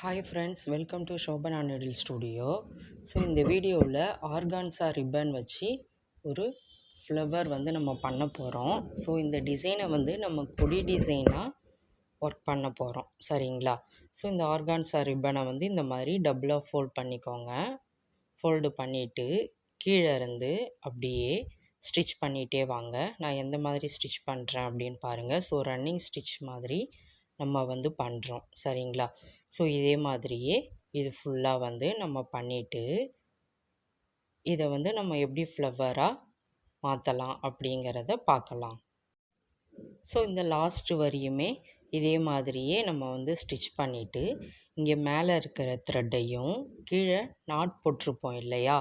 Hi friends, welcome to Shobana Needle Studio. So இந்த வீடியோவில் organza ribbon வச்சு ஒரு ஃப்ளவர் வந்து நம்ம பண்ண போகிறோம். ஸோ இந்த டிசைனை வந்து நம்ம கொடி டிசைனாக ஒர்க் பண்ண போகிறோம், சரிங்களா? ஸோ இந்த ஆர்கான்ஸா ரிப்பனை வந்து இந்த மாதிரி டபுளாக ஃபோல்ட் பண்ணிக்கோங்க. ஃபோல்டு பண்ணிவிட்டு கீழே இருந்து அப்படியே ஸ்டிச் பண்ணிகிட்டே வாங்க. நான் எந்த மாதிரி ஸ்டிச் பண்ணுறேன் அப்படின்னு பாருங்கள். ஸோ ரன்னிங் ஸ்டிச் மாதிரி நம்ம வந்து பண்ணுறோம், சரிங்களா? ஸோ இதே மாதிரியே இது ஃபுல்லாக வந்து நம்ம பண்ணிவிட்டு இதை வந்து நம்ம எப்படி ஃப்ளவராக மாற்றலாம் அப்படிங்கிறத பார்க்கலாம். ஸோ இந்த லாஸ்ட் வரையுமே இதே மாதிரியே நம்ம வந்து ஸ்டிச் பண்ணிவிட்டு இங்கே மேலே இருக்கிற த்ரெட்டையும் கீழே நாட் போட்டிருப்போம் இல்லையா,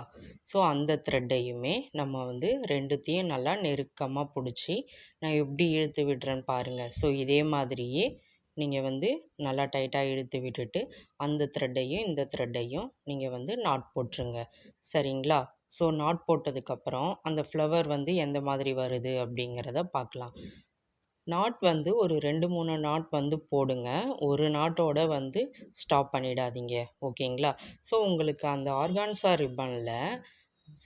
ஸோ அந்த த்ரெட்டையுமே நம்ம வந்து ரெண்டுத்தையும் நல்லா நெருக்கமாக பிடிச்சி நான் எப்படி இழுத்து விடுறேன்னு பாருங்கள். ஸோ இதே மாதிரியே நீங்கள் வந்து நல்லா டைட்டாக இழுத்து விட்டுட்டு அந்த த்ரெட்டையும் இந்த த்ரெட்டையும் நீங்கள் வந்து நாட் போட்டுருங்க, சரிங்களா? ஸோ நாட் போட்டதுக்கப்புறம் அந்த ஃப்ளவர் வந்து எந்த மாதிரி வருது அப்படிங்கிறத பார்க்கலாம். நாட் வந்து ஒரு 2-3 நாட் வந்து போடுங்க. ஒரு நாட்டோட வந்து ஸ்டாப் பண்ணிடாதீங்க, ஓகேங்களா? ஸோ உங்களுக்கு அந்த ஆர்கான்ஸா ரிப்பனில்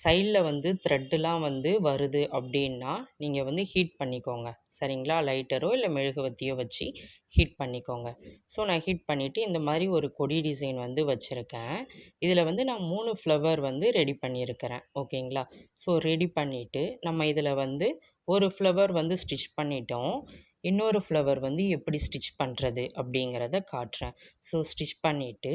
சைடில் வந்து த்ரெட்டுலாம் வந்து வருது அப்படின்னா நீங்கள் வந்து ஹீட் பண்ணிக்கோங்க, சரிங்களா? லைட்டரோ இல்லை மெழுகுவர்த்தியோ வச்சு ஹீட் பண்ணிக்கோங்க. ஸோ நான் ஹீட் பண்ணிவிட்டு இந்த மாதிரி ஒரு கொடி டிசைன் வந்து வச்சுருக்கேன். இதில் வந்து நான் 3 ஃப்ளவர் வந்து ரெடி பண்ணியிருக்கிறேன், ஓகேங்களா? ஸோ ரெடி பண்ணிவிட்டு நம்ம இதில் வந்து ஒரு ஃப்ளவர் வந்து ஸ்டிச் பண்ணிட்டோம். இன்னொரு ஃப்ளவர் வந்து எப்படி ஸ்டிச் பண்ணுறது அப்படிங்கிறத காட்டுறேன். ஸோ ஸ்டிச் பண்ணிவிட்டு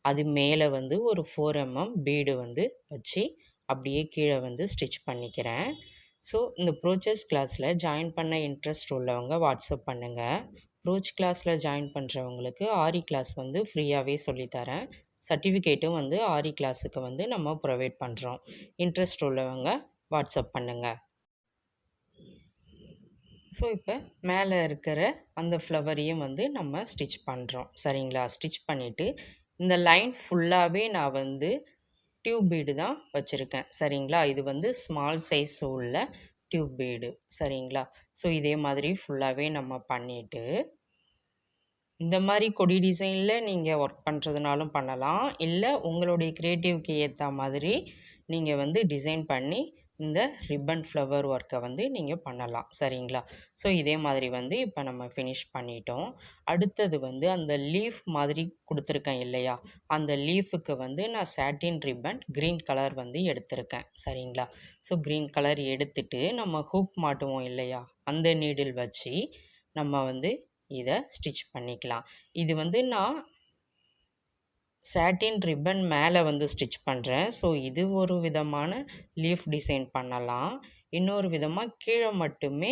அது மேலே வந்து ஒரு 4 mm பீடு வந்து வச்சு அப்படியே கீழே வந்து ஸ்டிச் பண்ணிக்கிறேன். ஸோ இந்த ப்ரோச்சஸ் கிளாஸில் ஜாயின் பண்ண இன்ட்ரெஸ்ட் உள்ளவங்க வாட்ஸ்அப் பண்ணுங்கள். ப்ரோச் கிளாஸில் ஜாயின் பண்ணுறவங்களுக்கு ஆரி கிளாஸ் வந்து ஃப்ரீயாகவே சொல்லித்தரேன். சர்டிஃபிகேட்டும் வந்து ஆரி கிளாஸுக்கு வந்து நம்ம ப்ரொவைட் பண்ணுறோம். இன்ட்ரெஸ்ட் உள்ளவங்க வாட்ஸ்அப் பண்ணுங்கள். ஸோ இப்போ மேலே இருக்கிற அந்த ஃப்ளவரையும் வந்து நம்ம ஸ்டிச் பண்ணுறோம், சரிங்களா? ஸ்டிச் பண்ணிவிட்டு இந்த லைன் ஃபுல்லாகவே நான் வந்து டியூப் பீடு தான் வச்சுருக்கேன், சரிங்களா? இது வந்து ஸ்மால் சைஸ் உள்ள டியூப் பீடு, சரிங்களா? ஸோ இதே மாதிரி ஃபுல்லாகவே நம்ம பண்ணிவிட்டு இந்த மாதிரி கொடி டிசைனில் நீங்கள் ஒர்க் பண்ணுறதுனாலும் பண்ணலாம், இல்லை உங்களுடைய க்ரியேட்டிவ்க்கு ஏற்ற மாதிரி நீங்கள் வந்து டிசைன் பண்ணி இந்த ரிப்பன் ஃப்ளவர் ஒர்க்கை வந்து நீங்கள் பண்ணலாம், சரிங்களா? ஸோ இதே மாதிரி வந்து இப்போ நம்ம ஃபினிஷ் பண்ணிட்டோம். அடுத்தது வந்து அந்த லீஃப் மாதிரி கொடுத்துருக்கேன் இல்லையா, அந்த லீஃபுக்கு வந்து நான் சாட்டின் ரிப்பன் க்ரீன் கலர் வந்து எடுத்திருக்கேன், சரிங்களா? ஸோ க்ரீன் கலர் எடுத்துட்டு நம்ம ஹூக் மாட்டுவோம் இல்லையா, அந்த நீடில் வச்சு நம்ம வந்து இதை ஸ்டிச் பண்ணிக்கலாம். இது வந்து நான் சாட்டின் ரிப்பன் மேலே வந்து ஸ்டிச் பண்ணுறேன். ஸோ இது ஒரு விதமான லீஃப் டிசைன் பண்ணலாம். இன்னொரு விதமாக கீழே மட்டுமே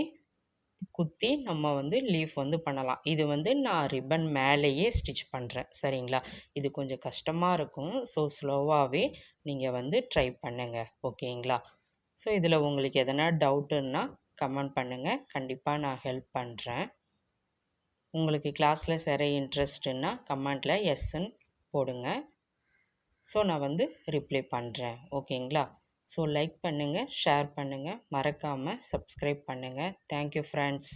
குத்தி நம்ம வந்து லீஃப் வந்து பண்ணலாம். இது வந்து நான் ரிப்பன் மேலேயே ஸ்டிச் பண்ணுறேன், சரிங்களா? இது கொஞ்சம் கஷ்டமாக இருக்கும். ஸோ ஸ்லோவாகவே நீங்கள் வந்து ட்ரை பண்ணுங்கள், ஓகேங்களா? ஸோ இதில் உங்களுக்கு எதனா டவுட்டுன்னா கமெண்ட் பண்ணுங்கள், கண்டிப்பாக நான் ஹெல்ப் பண்ணுறேன். உங்களுக்கு கிளாஸில் சேர இன்ட்ரெஸ்ட்டுன்னா கமெண்ட்டில் எஸ்ன்னு போடுங்க. ஸோ நான் வந்து ரிப்ளை பண்ணுறேன், ஓகேங்களா? ஸோ லைக் பண்ணுங்கள், ஷேர் பண்ணுங்கள், மறக்காமல் சப்ஸ்கிரைப் பண்ணுங்கள். Thank you friends.